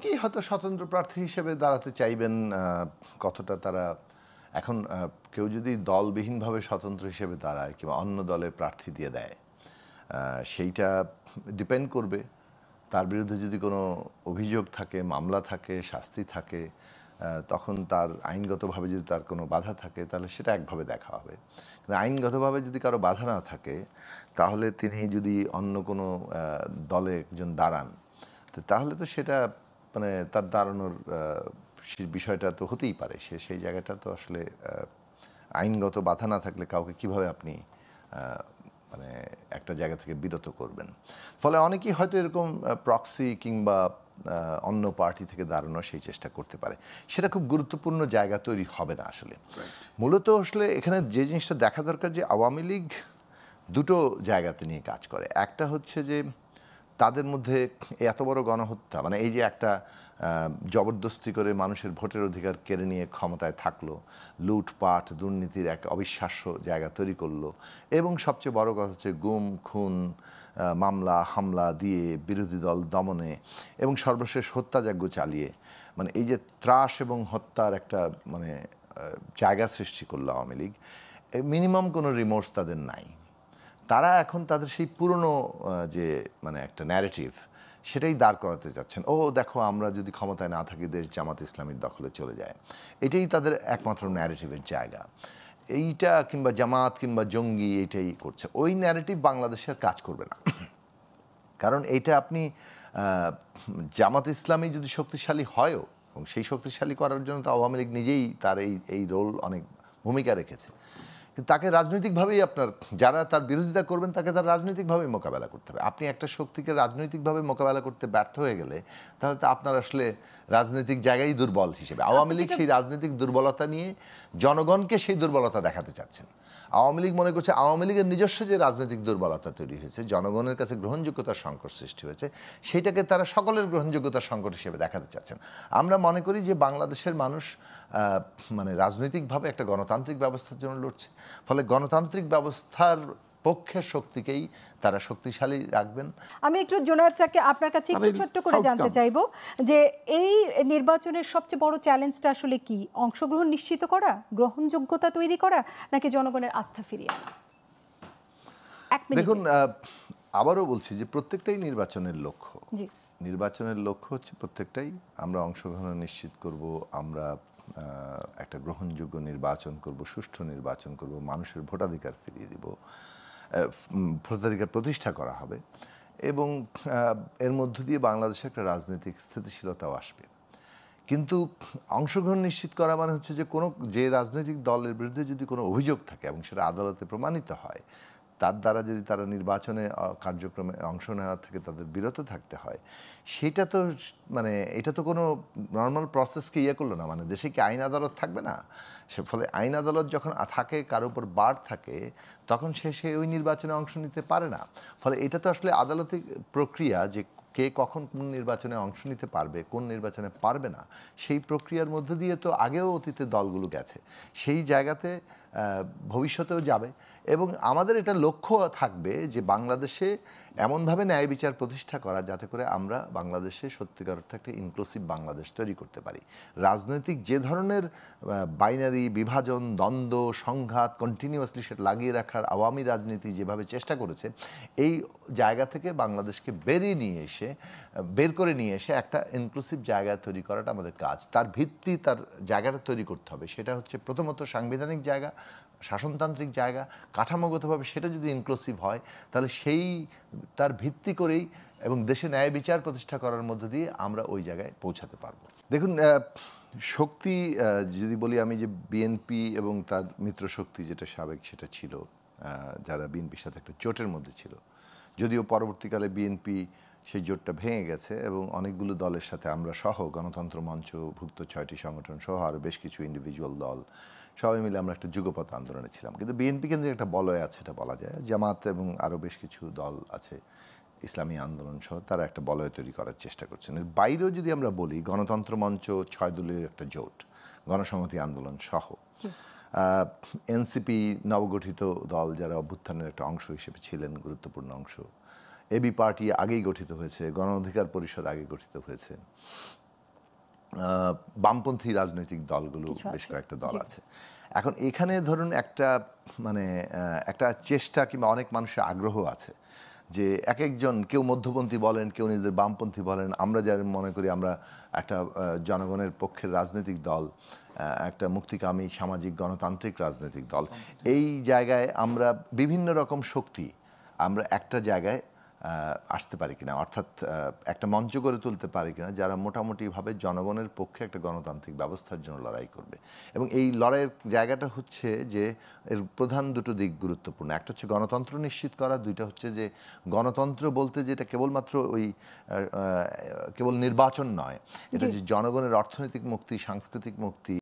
অনেকেই হয়তো স্বতন্ত্র প্রার্থী হিসেবে দাঁড়াতে চাইবেন। কতটা তারা এখন কেউ যদি দলবিহীনভাবে স্বতন্ত্র হিসেবে দাঁড়ায় কিংবা অন্য দলের প্রার্থী দিয়ে দেয়, সেইটা ডিপেন্ড করবে তার বিরুদ্ধে যদি কোনো অভিযোগ থাকে, মামলা থাকে, শাস্তি থাকে, তখন তার আইনগতভাবে যদি তার কোনো বাধা থাকে তাহলে সেটা একভাবে দেখা হবে। কিন্তু আইনগতভাবে যদি কারো বাধা না থাকে তাহলে তিনি যদি অন্য কোনো দলে একজন দাঁড়ান, তাহলে তো সেটা মানে তার দাঁড়ানোর বিষয়টা তো হতেই পারে। সেই জায়গাটা তো আসলে আইনগত বাধা না থাকলে কাউকে কিভাবে আপনি মানে একটা জায়গা থেকে বিরত করবেন। ফলে অনেকেই হয়তো এরকম প্রক্সি কিংবা অন্য পার্টি থেকে দাঁড়ানোর সেই চেষ্টা করতে পারে। সেটা খুব গুরুত্বপূর্ণ জায়গা তৈরি হবে না আসলে। মূলত আসলে এখানে যে জিনিসটা দেখা দরকার যে আওয়ামী লীগ দুটো জায়গাতে নিয়ে কাজ করে। একটা হচ্ছে যে তাদের মধ্যে এত বড় গণহত্যা, মানে এই যে একটা জবরদস্তি করে মানুষের ভোটের অধিকার কেড়ে নিয়ে ক্ষমতায় থাকলো, লুটপাট দুর্নীতির এক অবিশ্বাস্য জায়গা তৈরি করলো, এবং সবচেয়ে বড় কথা হচ্ছে গুম খুন মামলা হামলা দিয়ে বিরোধী দল দমনে এবং সর্বশেষ হত্যাযজ্ঞ চালিয়ে মানে এই যে ত্রাস এবং হত্যার একটা মানে জায়গা সৃষ্টি করলো আওয়ামী লীগ। মিনিমাম কোনো রিমোর্স তাদের নাই। তারা এখন তাদের সেই পুরনো যে মানে একটা ন্যারেটিভ সেটাই দাঁড় করাতে যাচ্ছেন। ও দেখো আমরা যদি ক্ষমতায় না থাকি দেশ জামাত ইসলামীর দখলে চলে যায়, এটাই তাদের একমাত্র ন্যারেটিভের জায়গা। এইটা কিংবা জামাত কিংবা জঙ্গি এইটাই করছে, ওই ন্যারেটিভ বাংলাদেশে আর কাজ করবে না। কারণ এইটা আপনি জামাত ইসলামী যদি শক্তিশালী হয়ও, এবং সেই শক্তিশালী করার জন্য তো আওয়ামী লীগ নিজেই তার এই রোল অনেক ভূমিকা রেখেছে, কিন্তু তাকে রাজনৈতিকভাবেই আপনার যারা তার বিরোধিতা করবেন তাকে তার রাজনৈতিকভাবেই মোকাবেলা করতে হবে। আপনি একটা শক্তিকে রাজনৈতিকভাবে মোকাবেলা করতে ব্যর্থ হয়ে গেলে তাহলে তো আপনার আসলে রাজনৈতিক জায়গায় দুর্বল হিসেবে। আওয়ামী লীগ সেই রাজনৈতিক দুর্বলতা নিয়ে জনগণকে সেই দুর্বলতা দেখাতে চাচ্ছেন। আওয়ামী লীগ মনে করছে আওয়ামী লীগের নিজস্ব যে রাজনৈতিক দুর্বলতা তৈরি হয়েছে, জনগণের কাছে গ্রহণযোগ্যতার সংকট সৃষ্টি হয়েছে, সেইটাকে তারা সকলের গ্রহণযোগ্যতার সংকট হিসেবে দেখাতে চাচ্ছেন। আমরা মনে করি যে বাংলাদেশের মানুষ মানে রাজনৈতিকভাবে একটা গণতান্ত্রিক ব্যবস্থার জন্য লড়ছে। ফলে গণতান্ত্রিক ব্যবস্থার পক্ষের শক্তিকেই তারা শক্তিশালী রাখবেন। আমি একটু জোনায়েদ স্যারকে আপনার কাছে একটু ছোট্ট করে জানতে চাইবো যে এই নির্বাচনের সবচেয়ে বড় চ্যালেঞ্জটা আসলে কি? অংশগ্রহণ নিশ্চিত করা, গ্রহণযোগ্যতা তৈরি করা, নাকি জনগণের আস্থা ফিরিয়ে আনা? দেখুন, আবারও বলছি যে প্রত্যেকটাই নির্বাচনের লক্ষ্য। নির্বাচনের লক্ষ্য হচ্ছে প্রত্যেকটাই আমরা অংশগ্রহণ নিশ্চিত করব, আমরা একটা গ্রহণযোগ্য নির্বাচন করব, সুষ্ঠু নির্বাচন করব, মানুষের ভোটাধিকার ফিরিয়ে দিব, ভোটাধিকার প্রতিষ্ঠা করা হবে, এবং এর মধ্য দিয়ে বাংলাদেশে একটা রাজনৈতিক স্থিতিশীলতাও আসবে। কিন্তু অংশগ্রহণ নিশ্চিত করা মানে হচ্ছে যে যে রাজনৈতিক দলের বিরুদ্ধে যদি কোনো অভিযোগ থাকে এবং সেটা আদালতে প্রমাণিত হয়, তার দ্বারা যদি তারা নির্বাচনে কার্যক্রমে অংশ নেওয়া থেকে তাদের বিরত থাকতে হয়, সেটা তো মানে এটা তো কোনো নর্মাল প্রসেসকে করলো না। মানে দেশে কি আইন আদালত থাকবে না? ফলে আইন আদালত যখন থাকে, কারোর উপর বার থাকে, তখন সে ওই নির্বাচনে অংশ নিতে পারে না। ফলে এটা তো আসলে আদালতিক প্রক্রিয়া যে কে কখন কোন নির্বাচনে অংশ নিতে পারবে, কোন নির্বাচনে পারবে না, সেই প্রক্রিয়ার মধ্য দিয়ে তো আগেও অতীতে দলগুলো গেছে, সেই জায়গাতে ভবিষ্যতেও যাবে। এবং আমাদের এটা লক্ষ্য থাকবে যে বাংলাদেশে এমনভাবে ন্যায় বিচার প্রতিষ্ঠা করা যাতে করে আমরা বাংলাদেশে সত্যিকার অর্থে একটা ইনক্লুসিভ বাংলাদেশ তৈরি করতে পারি। রাজনৈতিক যে ধরনের বাইনারি বিভাজন, দ্বন্দ্ব, সংঘাত কন্টিনিউয়াসলি সেটা লাগিয়ে রাখার আওয়ামী রাজনীতি যেভাবে চেষ্টা করেছে, এই জায়গা থেকে বাংলাদেশকে বের করে নিয়ে এসে একটা ইনক্লুসিভ জায়গা তৈরি করাটা আমাদের কাজ। তার ভিত্তি, তার জায়গাটা তৈরি করতে হবে। সেটা হচ্ছে প্রথমত সাংবিধানিক জায়গা, শাসনতান্ত্রিক জায়গা, কাঠামোগতভাবে সেটা যদি ইনক্লুসিভ হয় তাহলে তার ভিত্তি করেই এবং দেশে ন্যায় বিচার প্রতিষ্ঠা করার মধ্য দিয়ে আমরা ওই জায়গায় পৌঁছাতে পারবো। দেখুন, শক্তি যদি বলি আমি, যে বিএনপি এবং তার মিত্র শক্তি যেটা সাবেক সেটা ছিল, যারা বিএনপির সাথে একটা জোটের মধ্যে ছিল, যদিও পরবর্তীকালে বিএনপি সেই জোটটা ভেঙে গেছে এবং অনেকগুলো দলের সাথে আমরা সহ গণতন্ত্র মঞ্চ ভুক্ত 6টি সংগঠন সহ আরও বেশ কিছু ইন্ডিভিজুয়াল দল সবাই মিলে আমরা একটা যুগপৎ আন্দোলনে ছিলাম। কিন্তু বিএনপি কেন্দ্রে একটা বলয় আছে, এটা বলা যায়। জামাত এবং আরও বেশ কিছু দল আছে, ইসলামী আন্দোলন সহ, তারা একটা বলয় তৈরি করার চেষ্টা করছেন। এর বাইরেও যদি আমরা বলি, গণতন্ত্র মঞ্চ 6 দলীয় একটা জোট, গণসংহতি আন্দোলন সহ, এনসিপি নবগঠিত দল যারা অভ্যুত্থানের একটা অংশ হিসেবে ছিলেন, গুরুত্বপূর্ণ অংশ, এবি পার্টি আগেই গঠিত হয়েছে, গণ অধিকার পরিষদ আগে গঠিত হয়েছে, বামপন্থী রাজনৈতিক দলগুলো বেশ কয়েকটা দল আছে। এখন এখানে ধরুন একটা মানে একটা চেষ্টা কিংবা অনেক মানুষের আগ্রহ আছে যে এক একজন, কেউ মধ্যপন্থী বলেন, কেউ নিজেদের বামপন্থী বলেন, আমরা যারা মনে করি আমরা একটা জনগণের পক্ষের রাজনৈতিক দল, একটা মুক্তিকামী সামাজিক গণতান্ত্রিক রাজনৈতিক দল, এই জায়গায় আমরা বিভিন্ন রকম শক্তি আমরা একটা জায়গায় আসতে পারি কিনা, অর্থাৎ একটা মঞ্চ গড়ে তুলতে পারি কিনা যারা মোটামুটিভাবে জনগণের পক্ষে একটা গণতান্ত্রিক ব্যবস্থার জন্য লড়াই করবে। এবং এই লড়াইয়ের জায়গাটা হচ্ছে যে এর প্রধান দুটো দিক গুরুত্বপূর্ণ। একটা হচ্ছে গণতন্ত্র নিশ্চিত করা, দুইটা হচ্ছে যে গণতন্ত্র বলতে যেটা কেবলমাত্র ওই কেবল নির্বাচন নয়, এটা যে জনগণের অর্থনৈতিক মুক্তি, সাংস্কৃতিক মুক্তি,